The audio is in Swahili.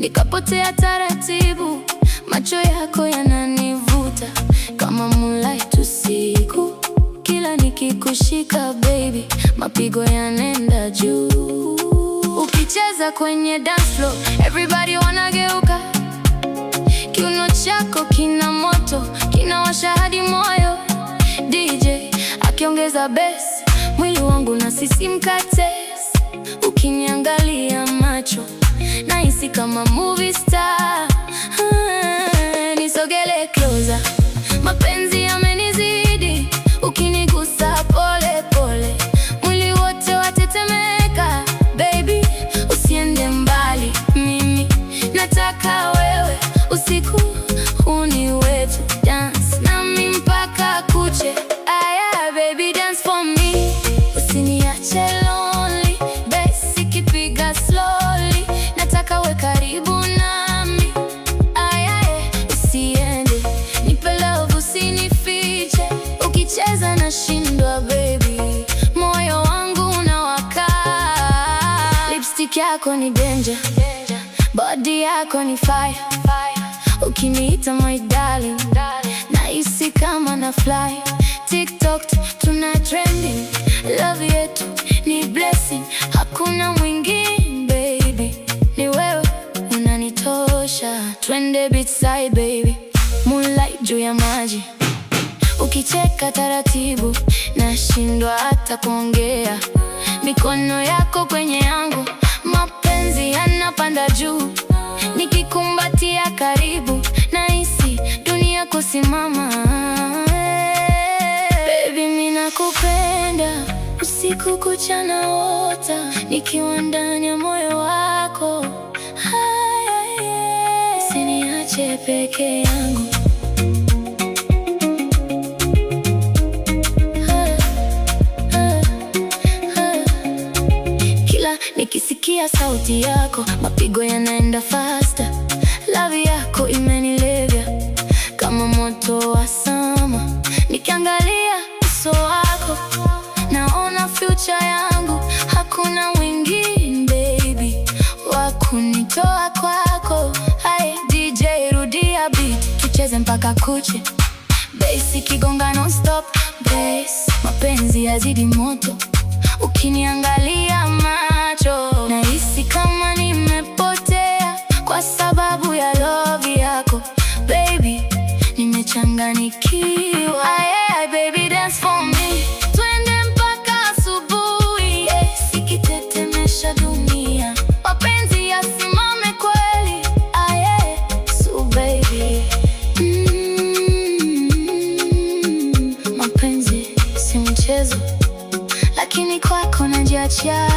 nikapotea taratibu. Macho yako yananivuta kama moonlight usiku. Kila nikikushika baby, mapigo yanenda juu. Ukicheza kwenye dance floor, everybody wanageuka. Kiuno chako kina moto, kinawasha hadi moyo. DJ akiongeza bass, mwili wangu unasisimka test. Ukiniangalia macho, nahisi kama movie star. Nisogele closer, mapenzi yamenizidi. Ukinigusa pole pole, mwili wote watetemeka. Baby, usiende mbali, mimi nataka wewe. Usiku huu ni wetu, dance nami mpaka kuche. Aya baby, dance for me, usiniache lonely. Bass ikipiga slowly, nataka we karibu nami. Aya usiende, nipe love usinifiche. Ukicheza nashindwa baby, moyo wangu unawaka. Lipstick yako ni danger, body yako ni fire. Ukiniita my darling, nahisi kama na fly. TikTok tuna trending, love yetu ni blessing. Hakuna mwingine baby, ni wewe unanitosha. Twende beachside baby, moonlight juu ya maji. Ukicheka taratibu, nashindwa hata kuongea. Mikono yako kwenye yangu, mapenzi yanapanda juu. Nikikumbatia karibu, nahisi dunia kusimama. Baby, mimi nakupenda, usiku kucha naota, nikiwa ndani ya moyo wako. Usiniache peke yangu. Nikisikia sauti yako, mapigo yanaenda faster. Love yako imenilevya kama moto wa summer. Nikiangalia uso wako, naona future yangu. Hakuna mwingine baby wa kunitoa kwako. Hai DJ, rudia beat, tucheze mpaka kuche. Bass ikigonga non stop, bass mapenzi yazidi moto. Ukiniangalia macho, nahisi kama nimepotea kwa sababu ya love yako. Baby, nimechanganikiwa. Aye, baby, dance for me, twende mpaka asubuhi. Yes, ikitetemesha dunia, mapenzi yasimame kweli. Aye, so baby, mapenzi si mchezo, lakini kwako najiachia.